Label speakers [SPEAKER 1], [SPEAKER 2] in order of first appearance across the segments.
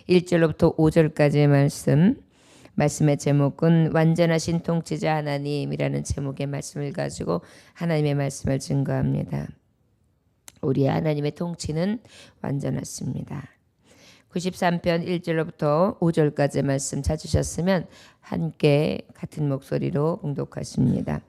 [SPEAKER 1] 1절로부터 5절까지의 말씀의 제목은 완전하신 통치자 하나님이라는 제목의 말씀을 가지고 하나님의 말씀을 증거합니다. 우리 하나님의 통치는 완전하십니다. 93편 1절로부터 5절까지 말씀 찾으셨으면 함께 같은 목소리로 봉독하십니다.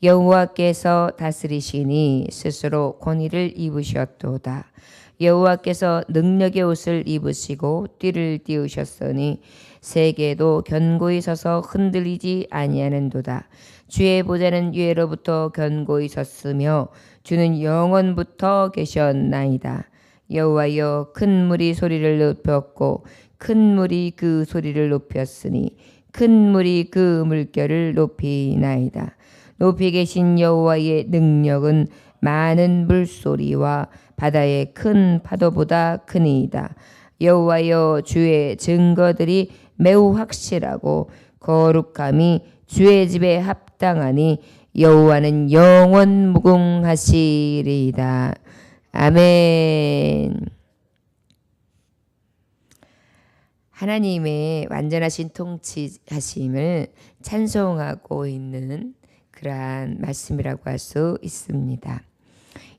[SPEAKER 1] 여호와께서 다스리시니 스스로 권위를 입으셨도다. 여호와께서 능력의 옷을 입으시고 띠를 띄우셨으니 세계도 견고히 서서 흔들리지 아니하는도다. 주의 보좌는 위로부터 견고히 섰으며 주는 영원부터 계셨나이다. 여호와여, 큰 물이 소리를 높였고 큰 물이 그 소리를 높였으니 큰 물이 그 물결을 높이나이다. 높이 계신 여호와의 능력은 많은 물소리와 바다의 큰 파도보다 크니이다. 여호와여, 주의 증거들이 매우 확실하고 거룩함이 주의 집에 합당하니 여호와는 영원 무궁하시리이다. 아멘. 하나님의 완전하신 통치하심을 찬송하고 있는 그러한 말씀이라고 할 수 있습니다.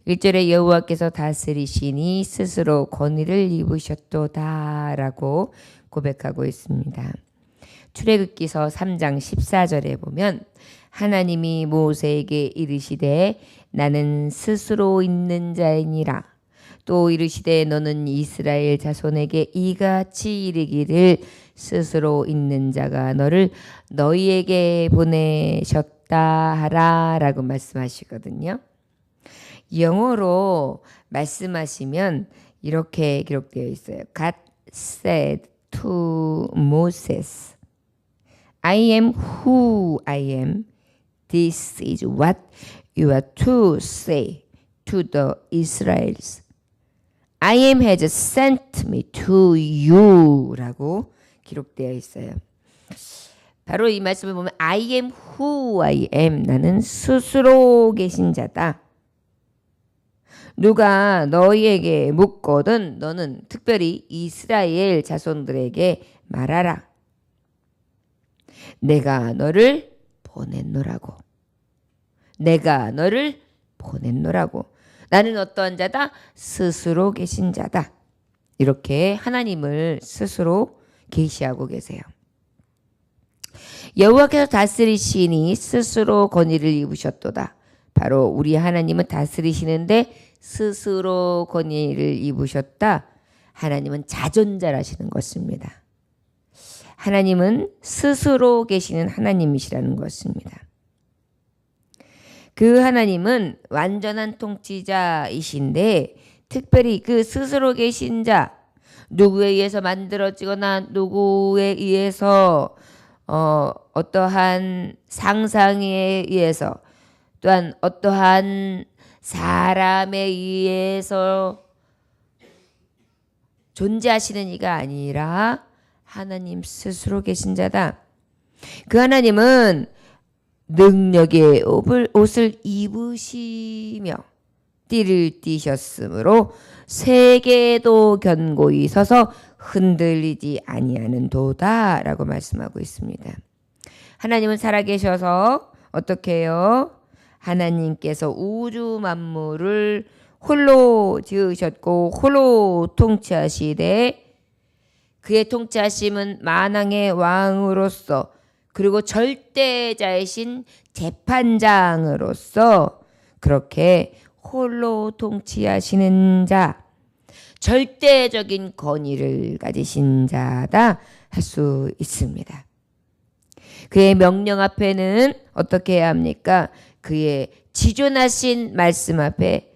[SPEAKER 1] 1절에 여호와께서 다스리시니 스스로 권위를 입으셨도다 라고 고백하고 있습니다. 출애굽기서 3장 14절에 보면 하나님이 모세에게 이르시되 나는 스스로 있는 자이니라. 또 이르시되 너는 이스라엘 자손에게 이같이 이르기를 스스로 있는 자가 너를 너희에게 보내셨다 하라 라고 말씀하시거든요. 영어로 말씀하시면 이렇게 기록되어 있어요. God said to Moses, I am who I am. This is what you are to say to the Israelites. I am has sent me to you 라고 기록되어 있어요. 바로 이 말씀을 보면 I am who I am. 나는 스스로 계신 자다. 누가 너희에게 묻거든 너는 특별히 이스라엘 자손들에게 말하라. 내가 너를 보냈노라고. 내가 너를 보냈노라고. 나는 어떠한 자다? 스스로 계신 자다. 이렇게 하나님을 스스로 계시하고 계세요. 여호와께서 다스리시니 스스로 권위를 입으셨도다. 바로 우리 하나님은 다스리시는데 스스로 권위를 입으셨다. 하나님은 자존자라시는 것입니다. 하나님은 스스로 계시는 하나님이시라는 것입니다. 그 하나님은 완전한 통치자이신데 특별히 그 스스로 계신 자, 누구에 의해서 만들어지거나 누구에 의해서 어떠한 상상에 의해서 또한 어떠한 사람에 의해서 존재하시는 이가 아니라 하나님 스스로 계신 자다. 그 하나님은 능력의 옷을 입으시며 띠를 띠셨으므로 세계도 견고히 서서 흔들리지 아니하는 도다 라고 말씀하고 있습니다. 하나님은 살아계셔서 어떻게 해요? 하나님께서 우주 만물을 홀로 지으셨고 홀로 통치하시되 그의 통치하심은 만왕의 왕으로서 그리고 절대자이신 재판장으로서 그렇게 홀로 통치하시는 자, 절대적인 권위를 가지신 자다 할 수 있습니다. 그의 명령 앞에는 어떻게 해야 합니까? 그의 지존하신 말씀 앞에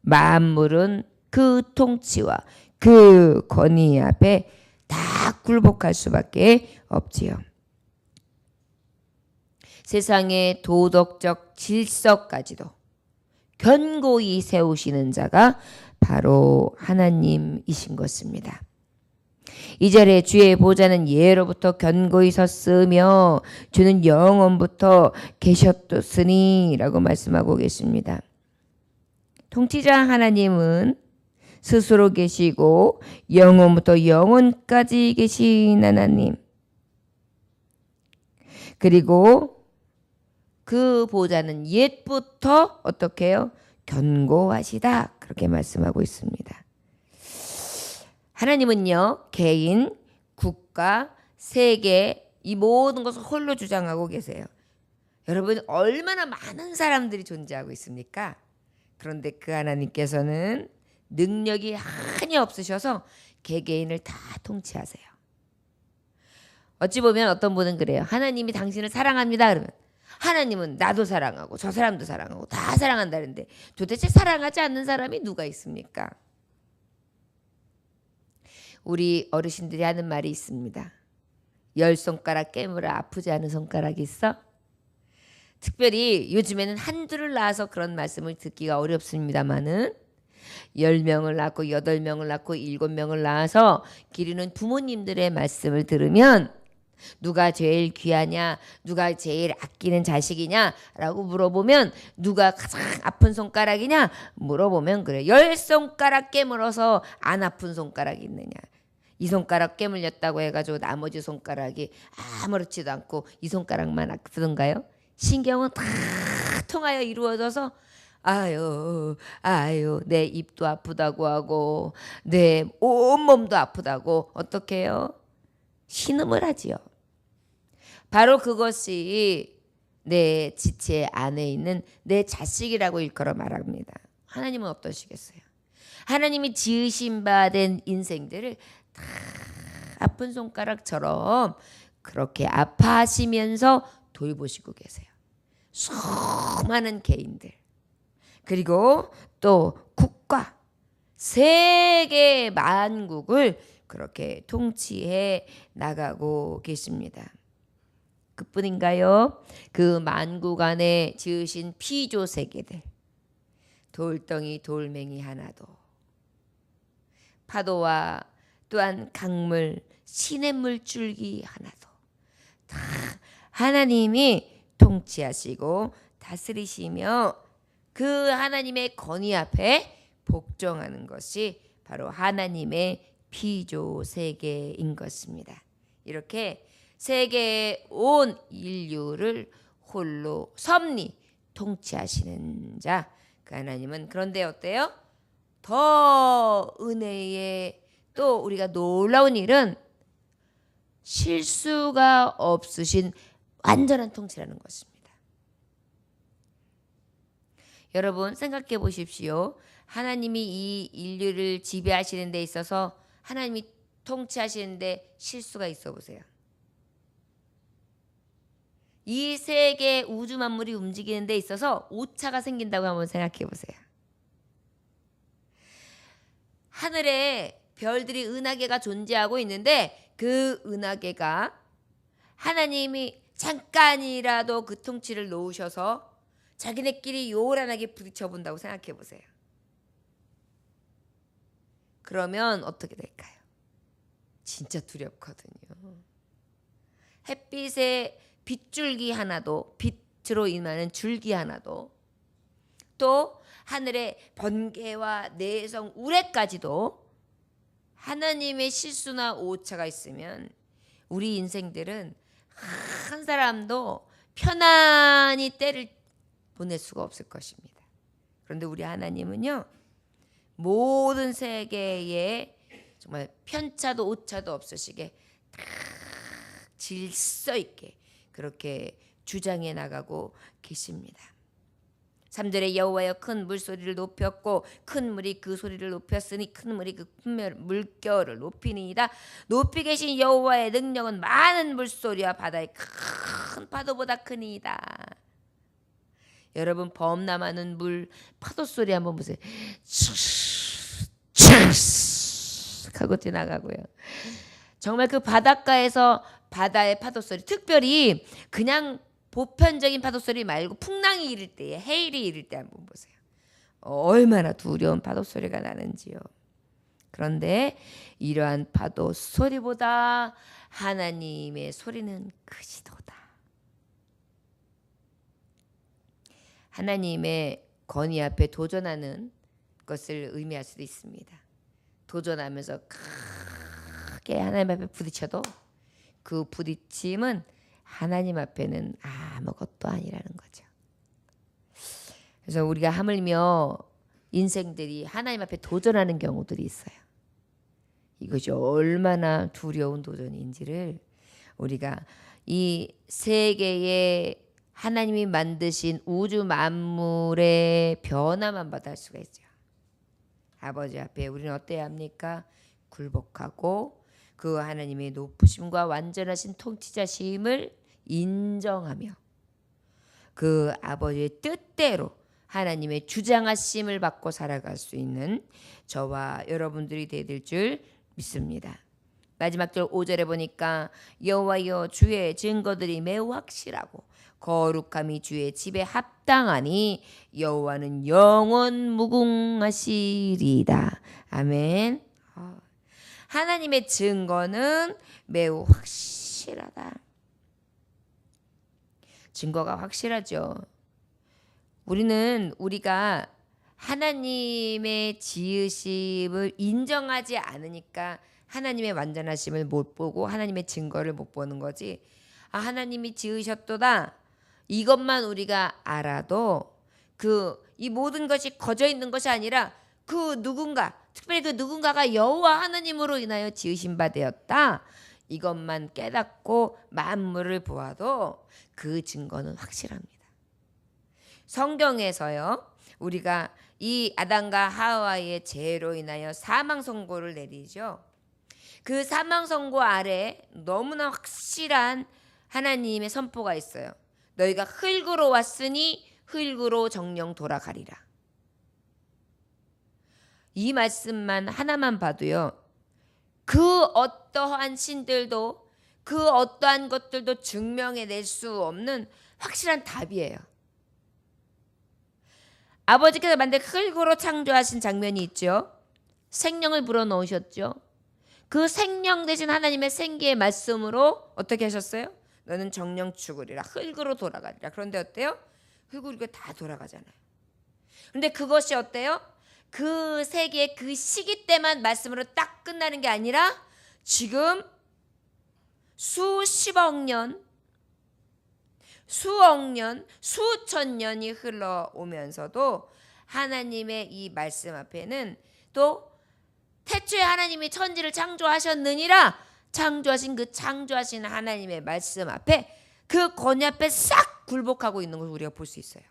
[SPEAKER 1] 만물은 그 통치와 그 권위 앞에 다 굴복할 수밖에 없지요. 세상의 도덕적 질서까지도 견고히 세우시는 자가 바로 하나님이신 것입니다. 2절에 주의 보좌는 예로부터 견고히 섰으며 주는 영원부터 계셨으니 라고 말씀하고 계십니다. 통치자 하나님은 스스로 계시고 영원부터 영원까지 계신 하나님. 그리고 그 보좌는 옛부터 어떻게 해요? 견고하시다. 그렇게 말씀하고 있습니다. 하나님은요, 개인, 국가, 세계 이 모든 것을 홀로 주장하고 계세요. 여러분 얼마나 많은 사람들이 존재하고 있습니까? 그런데 그 하나님께서는 능력이 한이 없으셔서 개개인을 다 통치하세요. 어찌 보면 어떤 분은 그래요. 하나님이 당신을 사랑합니다. 그러면 하나님은 나도 사랑하고 저 사람도 사랑하고 다 사랑한다는데 도대체 사랑하지 않는 사람이 누가 있습니까? 우리 어르신들이 하는 말이 있습니다. 10손가락 깨물어 아프지 않은 손가락이 있어? 특별히 요즘에는 한둘을 낳아서 그런 말씀을 듣기가 어렵습니다마는 10명을 낳고 8명을 낳고 7명을 낳아서 기르는 부모님들의 말씀을 들으면 누가 제일 귀하냐, 누가 제일 아끼는 자식이냐 라고 물어보면 누가 가장 아픈 손가락이냐 물어보면 그래. 10손가락 깨물어서 안 아픈 손가락이 있느냐. 이 손가락 깨물렸다고 해가지고 나머지 손가락이 아무렇지도 않고 이 손가락만 아프던가요? 신경은 다 통하여 이루어져서 아유 내 입도 아프다고 하고 내 온몸도 아프다고 어떻게 해요? 신음을 하지요. 바로 그것이 내 지체 안에 있는 내 자식이라고 일컬어 말합니다. 하나님은 어떠시겠어요? 하나님이 지으신 바 된 인생들을 다 아픈 손가락처럼 그렇게 아파하시면서 돌보시고 계세요. 수많은 개인들 그리고 또 국가 세계 만국을 그렇게 통치해 나가고 계십니다. 그뿐인가요? 그 만국 안에 지으신 피조 세계들 돌덩이 돌멩이 하나도 파도와 또한 강물 시냇물 줄기 하나도 다 하나님이 통치하시고 다스리시며 그 하나님의 권위 앞에 복종하는 것이 바로 하나님의 피조 세계인 것입니다. 이렇게 세계의 온 인류를 홀로 섭리 통치하시는 자 그 하나님은 그런데 어때요? 더 은혜의 또 우리가 놀라운 일은 실수가 없으신 완전한 통치라는 것입니다. 여러분 생각해 보십시오. 하나님이 이 인류를 지배하시는 데 있어서 하나님이 통치하시는 데 실수가 있어 보세요. 이 세계 우주 만물이 움직이는 데 있어서 오차가 생긴다고 한번 생각해 보세요. 하늘에 별들이 은하계가 존재하고 있는데 그 은하계가 하나님이 잠깐이라도 그 통치를 놓으셔서 자기네끼리 요란하게 부딪혀 본다고 생각해 보세요. 그러면 어떻게 될까요? 진짜 두렵거든요. 햇빛에 빗줄기 하나도 빛으로 임하는 줄기 하나도 또 하늘의 번개와 내성 우레까지도 하나님의 실수나 오차가 있으면 우리 인생들은 한 사람도 편안히 때를 보낼 수가 없을 것입니다. 그런데 우리 하나님은요 모든 세계에 정말 편차도 오차도 없으시게 다 질서 있게 그렇게 주장해 나가고 계십니다. 3절에 여호와여 큰 물소리를 높였고 큰 물이 그 소리를 높였으니 큰 물이 그 물결을 높이니이다. 높이 계신 여호와의 능력은 많은 물소리와 바다의 큰 파도보다 크니이다. 여러분 범람하는 물 파도 소리 한번 보세요. 하고 지나가고요. 정말 그 바닷가에서 바다의 파도 소리 특별히 그냥 보편적인 파도 소리 말고 풍랑이 일을 때에 해일이 일을 때 한번 보세요. 얼마나 두려운 파도 소리가 나는지요. 그런데 이러한 파도 소리보다 하나님의 소리는 크시도다. 하나님의 권위 앞에 도전하는 것을 의미할 수도 있습니다. 도전하면서 크게 하나님 앞에 부딪혀도 그 부딪힘은 하나님 앞에는 아무것도 아니라는 거죠. 그래서 우리가 하물며 인생들이 하나님 앞에 도전하는 경우들이 있어요. 이것이 얼마나 두려운 도전인지를 우리가 이 세계의 하나님이 만드신 우주 만물의 변화만 받아 할 수가 있죠. 아버지 앞에 우리는 어때야 합니까? 굴복하고 그 하나님의 높으심과 완전하신 통치자심을 인정하며 그 아버지의 뜻대로 하나님의 주장하심을 받고 살아갈 수 있는 저와 여러분들이 되실 줄 믿습니다. 마지막 절 5절에 보니까 여호와여 주의 증거들이 매우 확실하고 거룩함이 주의 집에 합당하니 여호와는 영원 무궁하시리이다. 아멘. 하나님의 증거는 매우 확실하다. 증거가 확실하죠. 우리가 하나님의 지으심을 인정하지 않으니까 하나님의 완전하심을 못 보고 하나님의 증거를 못 보는 거지. 하나님이 지으셨도다. 이것만 우리가 알아도 이 모든 것이 거저 있는 것이 아니라 특별히 그 누군가가 여호와 하나님으로 인하여 지으신 바 되었다. 이것만 깨닫고 만물을 보아도 그 증거는 확실합니다. 성경에서요, 우리가 이 아담과 하와의 죄로 인하여 사망 선고를 내리죠. 그 사망 선고 아래 너무나 확실한 하나님의 선포가 있어요. 너희가 흙으로 왔으니 흙으로 정령 돌아가리라. 이 말씀만 하나만 봐도요, 그 어떠한 신들도 그 어떠한 것들도 증명해낼 수 없는 확실한 답이에요. 아버지께서 만든 흙으로 창조하신 장면이 있죠. 생명을 불어넣으셨죠. 그 생명 대신 하나님의 생기의 말씀으로 어떻게 하셨어요? 너는 정령 죽으리라. 흙으로 돌아가리라. 그런데 어때요? 흙으로 이거 다 돌아가잖아요. 그런데 그것이 어때요? 그 세계 그 시기 때만 말씀으로 딱 끝나는 게 아니라 지금 수십억 년, 수억 년, 수천 년이 흘러오면서도 하나님의 이 말씀 앞에는 또 태초에 하나님이 천지를 창조하셨느니라 창조하신 하나님의 말씀 앞에 그 권위 앞에 싹 굴복하고 있는 것을 우리가 볼 수 있어요.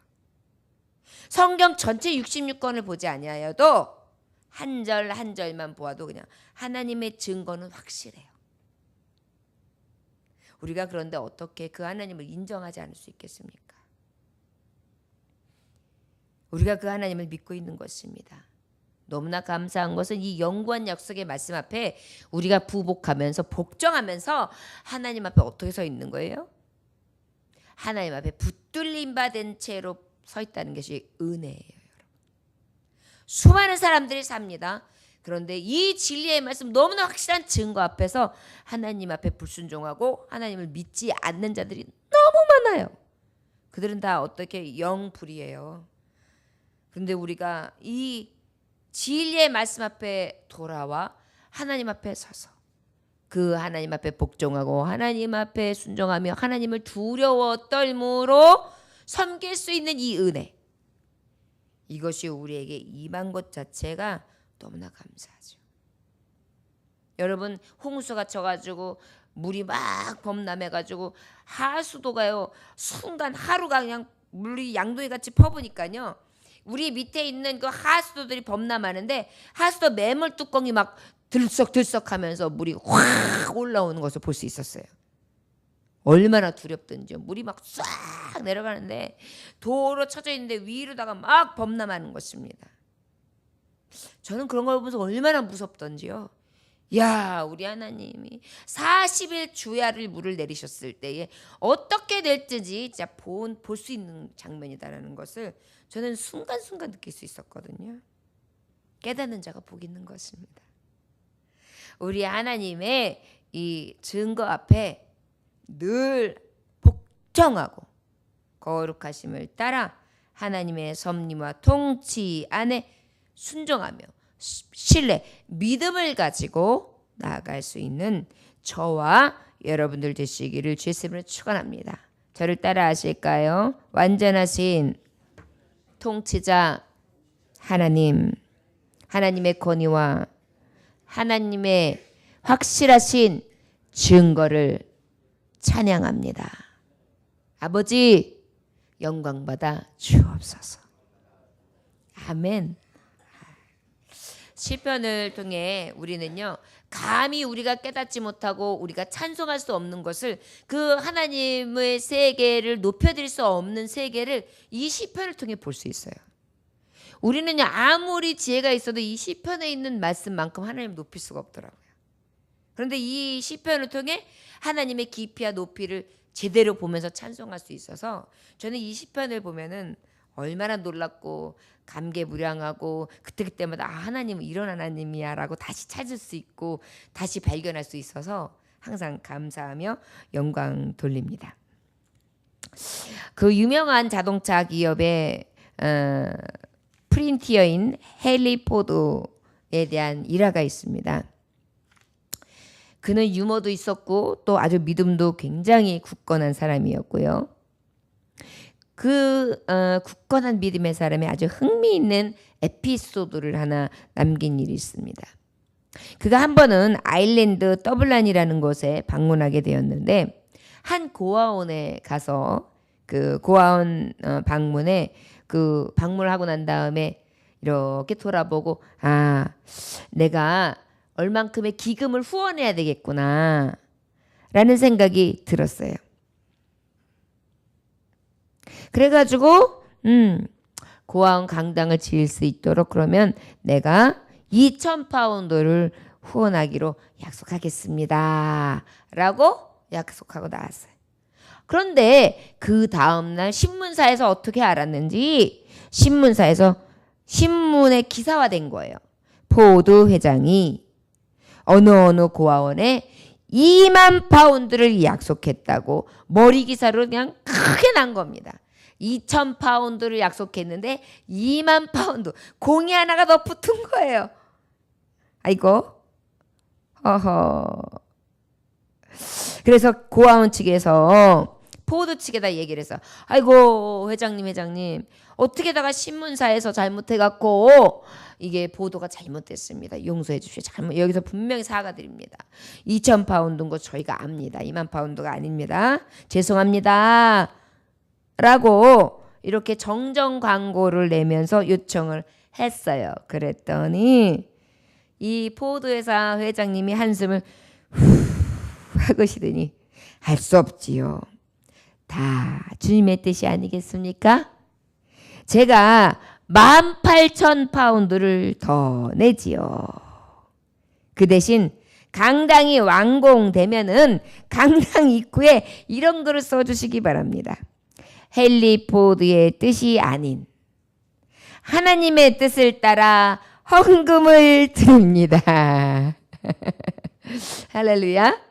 [SPEAKER 1] 성경 전체 66권을 보지 아니하여도 한 절 한 절만 보아도 그냥 하나님의 증거는 확실해요. 우리가 그런데 어떻게 그 하나님을 인정하지 않을 수 있겠습니까? 우리가 그 하나님을 믿고 있는 것입니다. 너무나 감사한 것은 이 영구한 약속의 말씀 앞에 우리가 부복하면서 복종하면서 하나님 앞에 어떻게 서 있는 거예요? 하나님 앞에 붙들림 받은 채로 서 있다는 것이 은혜예요, 여러분. 수많은 사람들이 삽니다. 그런데 이 진리의 말씀 너무나 확실한 증거 앞에서 하나님 앞에 불순종하고 하나님을 믿지 않는 자들이 너무 많아요. 그들은 다 어떻게 영불이에요. 그런데 우리가 이 진리의 말씀 앞에 돌아와 하나님 앞에 서서 그 하나님 앞에 복종하고 하나님 앞에 순종하며 하나님을 두려워 떨므로 섬길 수 있는 이 은혜, 이것이 우리에게 임한 것 자체가 너무나 감사하죠. 여러분, 홍수가 쳐가지고 물이 막 범람해가지고 하수도가요 순간 하루가 그냥 물이 양동이 같이 퍼부니까요 우리 밑에 있는 그 하수도들이 범람하는데 하수도 매물 뚜껑이 막 들썩들썩하면서 물이 확 올라오는 것을 볼 수 있었어요. 얼마나 두렵던지요. 물이 막 싹 내려가는데 도로 쳐져 있는데 위로다가 막 범람하는 것입니다. 저는 그런 걸 보면서 얼마나 무섭던지요. 야, 우리 하나님이 40일 주야를 물을 내리셨을 때에 어떻게 될지 진짜 볼 수 있는 장면이다라는 것을 저는 순간순간 느낄 수 있었거든요. 깨닫는 자가 복 있는 것입니다. 우리 하나님의 이 증거 앞에 늘 복종하고 거룩하심을 따라 하나님의 섭리와 통치 안에 순종하며 신뢰, 믿음을 가지고 나아갈 수 있는 저와 여러분들 되시기를 주의 이름으로 축원합니다. 저를 따라 하실까요? 완전하신 통치자 하나님, 하나님의 권위와 하나님의 확실하신 증거를 찬양합니다. 아버지, 영광받아 주옵소서. 아멘. 시편을 통해 우리는요, 감히 우리가 깨닫지 못하고 우리가 찬송할 수 없는 것을, 그 하나님의 세계를 높여드릴 수 없는 세계를 이 시편을 통해 볼 수 있어요. 우리는요, 아무리 지혜가 있어도 이 시편에 있는 말씀만큼 하나님을 높일 수가 없더라고요. 그런데 이 시편을 통해 하나님의 깊이와 높이를 제대로 보면서 찬송할 수 있어서, 저는 이 시편을 보면은 얼마나 놀랍고 감개무량하고 그때그때마다 하나님은 이런 하나님이야 라고 다시 찾을 수 있고 다시 발견할 수 있어서 항상 감사하며 영광 돌립니다. 그 유명한 자동차 기업의 프린티어인 헨리 포드에 대한 일화가 있습니다. 그는 유머도 있었고 또 아주 믿음도 굉장히 굳건한 사람이었고요. 그 굳건한 믿음의 사람이 아주 흥미있는 에피소드를 하나 남긴 일이 있습니다. 그가 한 번은 아일랜드 더블란이라는 곳에 방문하게 되었는데, 한 고아원에 가서 그 고아원 방문에 그 방문을 하고 난 다음에 이렇게 돌아보고, 내가 얼만큼의 기금을 후원해야 되겠구나 라는 생각이 들었어요. 그래가지고 고아원 강당을 지을 수 있도록 그러면 내가 2,000파운드를 후원하기로 약속하겠습니다 라고 약속하고 나왔어요. 그런데 그 다음날 신문사에서 어떻게 알았는지, 신문에 기사화된 거예요. 포드 회장이 어느 고아원에 2만 파운드를 약속했다고 머리 기사로 그냥 크게 난 겁니다. 2,000파운드를 약속했는데 2만 파운드, 공이 하나가 더 붙은 거예요. 아이고, 그래서 고아원 측에서 포드 측에다 얘기를 해서, 아이고 회장님 어떻게다가 신문사에서 잘못해갖고 이게 보도가 잘못됐습니다. 용서해 주십시오. 여기서 분명히 사과드립니다. 2,000파운드인 거 저희가 압니다. 2만 파운드가 아닙니다. 죄송합니다 라고 이렇게 정정 광고를 내면서 요청을 했어요. 그랬더니 이 포드 회사 회장님이 한숨을 하고 쉬더니, 할 수 없지요. 다 주님의 뜻이 아니겠습니까? 제가 18,000파운드를 더 내지요. 그 대신 강당이 완공되면은 강당 입구에 이런 글을 써주시기 바랍니다. 헨리 포드의 뜻이 아닌 하나님의 뜻을 따라 헌금을 드립니다. 할렐루야.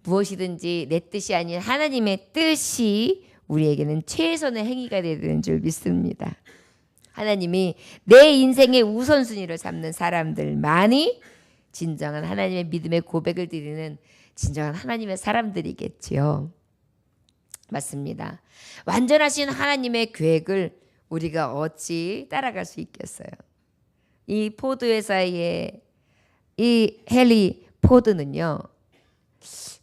[SPEAKER 1] 무엇이든지 내 뜻이 아닌 하나님의 뜻이 우리에게는 최선의 행위가 되는 줄 믿습니다. 하나님이 내 인생의 우선순위를 삼는 사람들만이 진정한 하나님의 믿음의 고백을 드리는 진정한 하나님의 사람들이겠지요. 맞습니다. 완전하신 하나님의 계획을 우리가 어찌 따라갈 수 있겠어요. 이 포드 회사의 이 헨리 포드는요,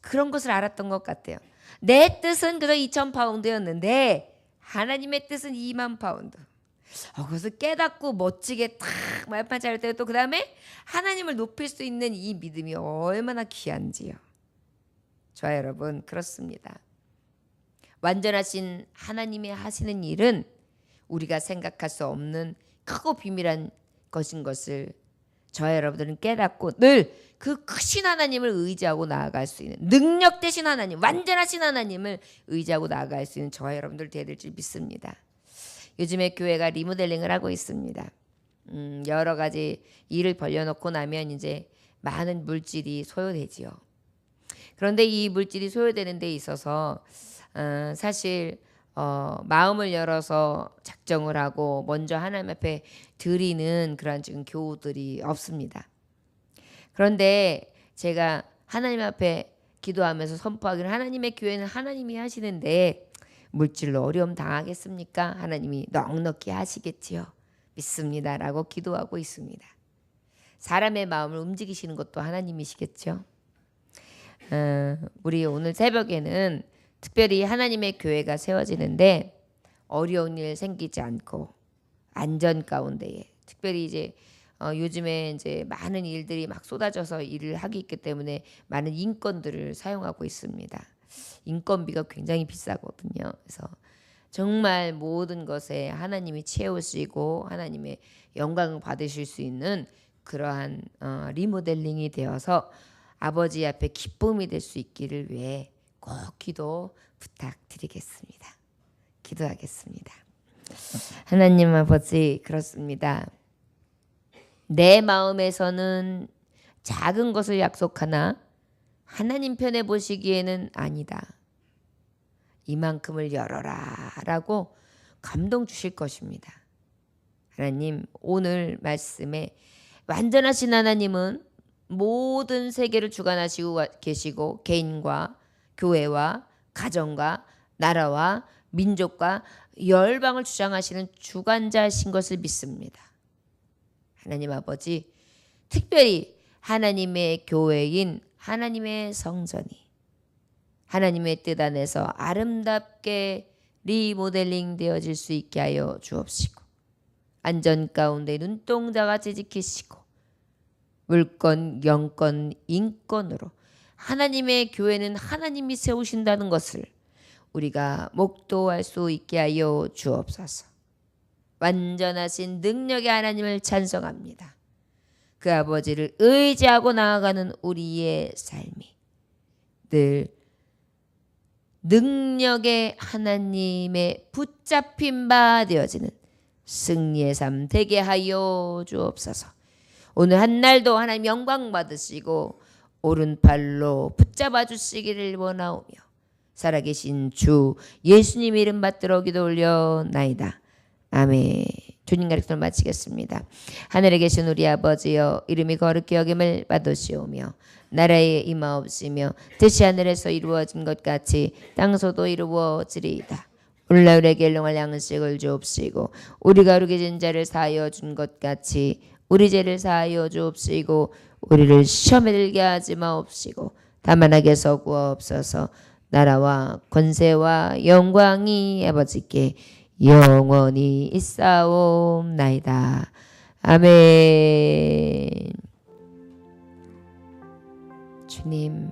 [SPEAKER 1] 그런 것을 알았던 것 같아요. 내 뜻은 그저 2,000파운드였는데 하나님의 뜻은 2만 파운드. 그것을 깨닫고 멋지게 탁 말판 차릴 때 또 그 다음에 하나님을 높일 수 있는 이 믿음이 얼마나 귀한지요. 저와 여러분, 그렇습니다. 완전하신 하나님이 하시는 일은 우리가 생각할 수 없는 크고 비밀한 것인 것을 저와 여러분들은 깨닫고 늘 그 크신 하나님을 의지하고 나아갈 수 있는, 능력 되신 하나님, 완전하신 하나님을 의지하고 나아갈 수 있는 저와 여러분들 되어야 될 줄 믿습니다. 요즘에 교회가 리모델링을 하고 있습니다. 여러 가지 일을 벌려놓고 나면 이제 많은 물질이 소요되지요. 그런데 이 물질이 소요되는 데 있어서 사실 마음을 열어서 작정을 하고 먼저 하나님 앞에 드리는 그런 지금 교우들이 없습니다. 그런데 제가 하나님 앞에 기도하면서 선포하기를 하나님의 교회는 하나님이 하시는데 물질로 어려움 당하겠습니까? 하나님이 넉넉히 하시겠지요. 믿습니다라고 기도하고 있습니다. 사람의 마음을 움직이시는 것도 하나님이시겠죠. 우리 오늘 새벽에는 특별히 하나님의 교회가 세워지는데 어려운 일 생기지 않고 안전 가운데에 특별히 이제 요즘에 이제 많은 일들이 막 쏟아져서 일을 하기 있기 때문에 많은 인건들을 사용하고 있습니다. 인건비가 굉장히 비싸거든요. 그래서 정말 모든 것에 하나님이 채우시고 하나님의 영광을 받으실 수 있는 그러한 리모델링이 되어서 아버지 앞에 기쁨이 될 수 있기를 위해 꼭 기도 부탁드리겠습니다. 기도하겠습니다. 하나님 아버지, 그렇습니다. 내 마음에서는 작은 것을 약속하나 하나님 편에 보시기에는 아니다. 이만큼을 열어라 라고 감동 주실 것입니다. 하나님, 오늘 말씀에 완전하신 하나님은 모든 세계를 주관하시고 계시고 개인과 교회와 가정과 나라와 민족과 열방을 주장하시는 주관자이신 것을 믿습니다. 하나님 아버지, 특별히 하나님의 교회인 하나님의 성전이 하나님의 뜻 안에서 아름답게 리모델링 되어질 수 있게 하여 주옵시고 안전 가운데 눈동자같이 지키시고 물권, 영권, 인권으로 하나님의 교회는 하나님이 세우신다는 것을 우리가 목도할 수 있게 하여 주옵소서. 완전하신 능력의 하나님을 찬송합니다. 그 아버지를 의지하고 나아가는 우리의 삶이 늘 능력의 하나님의 붙잡힌 바 되어지는 승리의 삶 되게 하여 주옵소서. 오늘 한 날도 하나님 영광 받으시고 오른팔로 붙잡아 주시기를 원하오며 살아계신 주 예수님 이름 받들어 기도 올려나이다. 아멘. 주님 가르침을 마치겠습니다. 하늘에 계신 우리 아버지여, 이름이 거룩히 여김을 받으시오며 나라에 임하옵시며 뜻이 하늘에서 이루어진 것 같이 땅에서도 이루어지리이다. 오늘날 우리에게 일용할 양식을 주옵시고 우리가 우리 죄진 자를 사하여 준 것 같이 우리 죄를 사하여 주옵시고 우리를 시험에 들게 하지 마옵시고 다만 악에서 구하옵소서. 나라와 권세와 영광이 아버지께 영원히 있사옵나이다. 아멘. 주님,